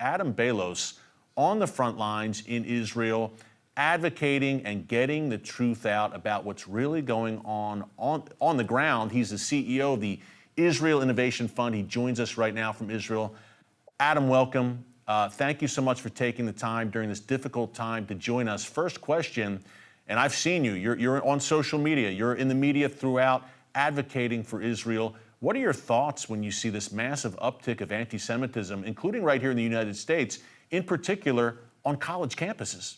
Adam Balos on the front lines in Israel, advocating and getting the truth out about what's really going on the ground. He's the CEO of the Israel Innovation Fund. He joins us right now from Israel. Adam, welcome. Thank you so much for taking the time during this difficult time to join us. First question, and I've seen you. You're on social media. You're in the media throughout advocating for Israel. What are your thoughts when you see this massive uptick of anti-Semitism, including right here in the United States, in particular on college campuses?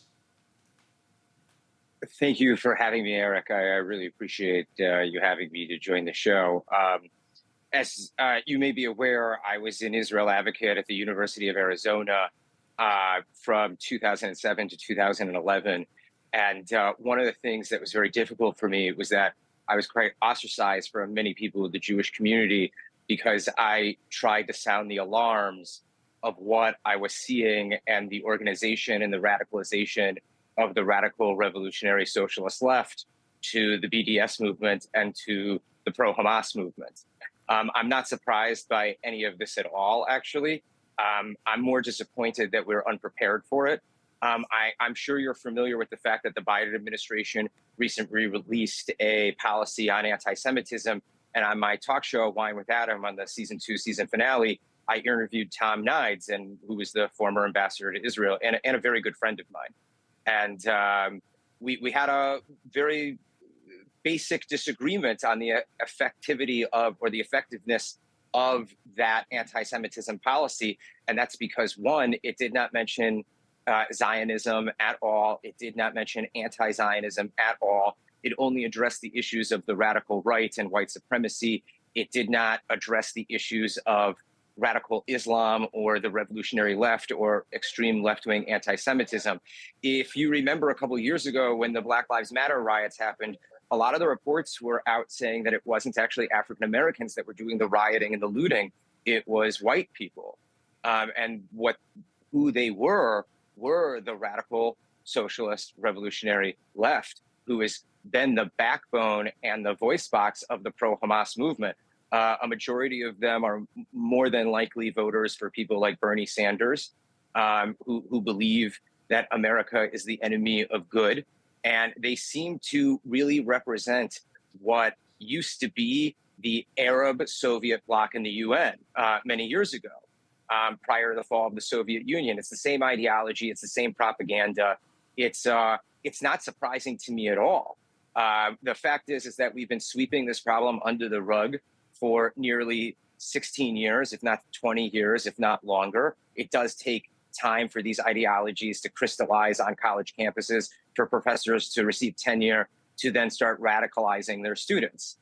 Thank you for having me, Eric. I really appreciate you having me to join the show. As you may be aware, I was an Israel advocate at the University of Arizona from 2007 to 2011. And one of the things that was very difficult for me was that I was quite ostracized from many people of the Jewish community because I tried to sound the alarms of what I was seeing and the organization and the radicalization of the radical revolutionary socialist left to the BDS movement and to the pro-Hamas movement. I'm not surprised by any of this at all, actually. I'm more disappointed that we're unprepared for it. I'm sure you're familiar with the fact that the Biden administration recently released a policy on anti-Semitism. And on my talk show, Wine with Adam, on the season finale, I interviewed Tom Nides, who was the former ambassador to Israel and a very good friend of mine. And we had a very basic disagreement on the effectivity of, or the effectiveness of that anti-Semitism policy. And that's because, one, it did not mention Zionism at all. It did not mention anti-Zionism at all. It only addressed the issues of the radical right and white supremacy. It did not address the issues of radical Islam or the revolutionary left or extreme left-wing anti-Semitism. If you remember a couple of years ago when the Black Lives Matter riots happened, a lot of the reports were out saying that it wasn't actually African Americans that were doing the rioting and the looting. It was white people. And who they were the radical socialist revolutionary left, who has been the backbone and the voice box of the pro-Hamas movement. A majority of them are more than likely voters for people like Bernie Sanders, who believe that America is the enemy of good. And they seem to really represent what used to be the Arab Soviet bloc in the UN many years ago, prior to the fall of the Soviet Union. It's the same ideology. It's the same propaganda. It's not surprising to me at all. The fact is that we've been sweeping this problem under the rug for nearly 16 years, if not 20 years, if not longer. It does take time for these ideologies to crystallize on college campuses, for professors to receive tenure, to then start radicalizing their students.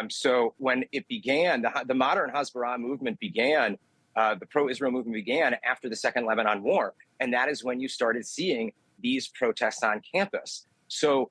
So when it began, the modern Hasbara movement began, the pro-Israel movement began after the Second Lebanon War. And that is when you started seeing these protests on campus. So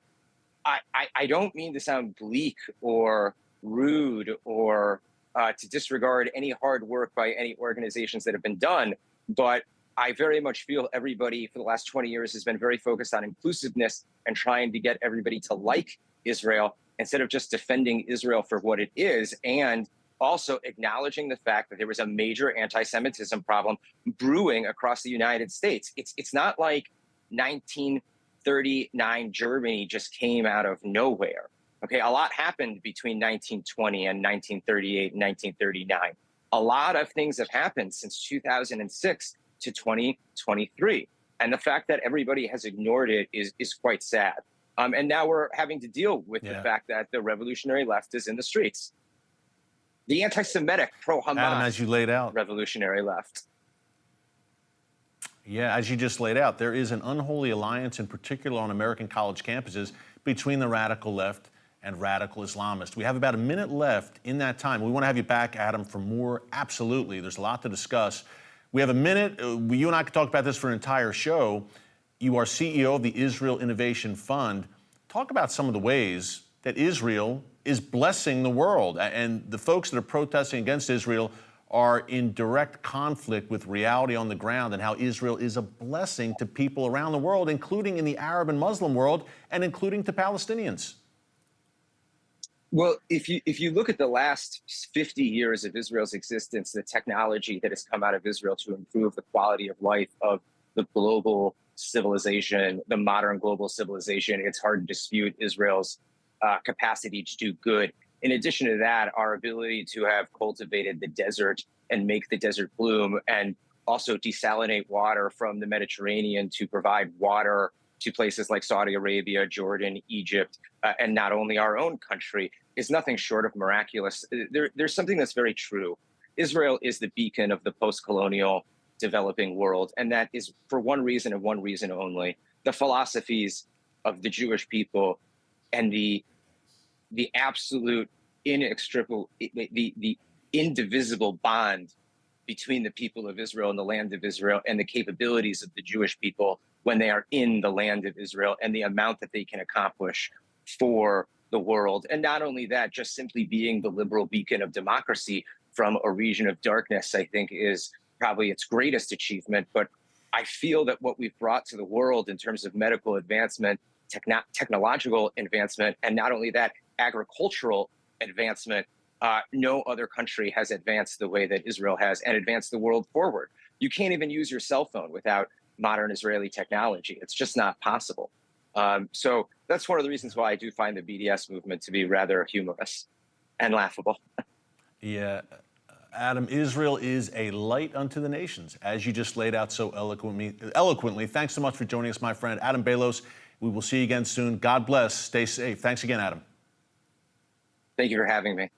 I don't mean to sound bleak or rude or to disregard any hard work by any organizations that have been done, but I very much feel everybody for the last 20 years has been very focused on inclusiveness and trying to get everybody to like Israel instead of just defending Israel for what it is, and also acknowledging the fact that there was a major anti-Semitism problem brewing across the United States. It's not like 1939 Germany just came out of nowhere. Okay, a lot happened between 1920 and 1938 and 1939. A lot of things have happened since 2006 to 2023. And the fact that everybody has ignored it is quite sad. And now we're having to deal with the fact that the revolutionary left is in the streets. The anti-Semitic pro-Hamas Adam, as you laid out, revolutionary left. Yeah, as you just laid out, there is an unholy alliance, in particular on American college campuses, between the radical left and radical Islamists. We have about a minute left in that time. We want to have you back, Adam, for more. Absolutely. There's a lot to discuss. We have a minute. You and I could talk about this for an entire show. You are CEO of the Israel Innovation Fund. Talk about some of the ways that Israel is blessing the world. And the folks that are protesting against Israel are in direct conflict with reality on the ground, and how Israel is a blessing to people around the world, including in the Arab and Muslim world, and including to Palestinians. Well, if you look at the last 50 years of Israel's existence, the technology that has come out of Israel to improve the quality of life of the global civilization, the modern global civilization, it's hard to dispute Israel's capacity to do good. In addition to that, our ability to have cultivated the desert and make the desert bloom, and also desalinate water from the Mediterranean to provide water to places like Saudi Arabia, Jordan, Egypt, and not only our own country, is nothing short of miraculous. There's something that's very true. Israel is the beacon of the post-colonial developing world, and that is for one reason and one reason only: the philosophies of the Jewish people and the absolute inextricable, the indivisible bond between the people of Israel and the land of Israel, and the capabilities of the Jewish people when they are in the land of Israel, and the amount that they can accomplish for the world. And not only that, just simply being the liberal beacon of democracy from a region of darkness, I think, is probably its greatest achievement. But I feel that what we've brought to the world in terms of medical advancement, technological advancement, and not only that, agricultural advancement, no other country has advanced the way that Israel has, and advanced the world forward. You can't even use your cell phone without modern Israeli technology. It's just not possible. So that's one of the reasons why I do find the BDS movement to be rather humorous and laughable. Yeah, Adam, Israel is a light unto the nations, as you just laid out so eloquently. Thanks so much for joining us, my friend. Adam Belos, we will see you again soon. God bless. Stay safe. Thanks again, Adam. Thank you for having me.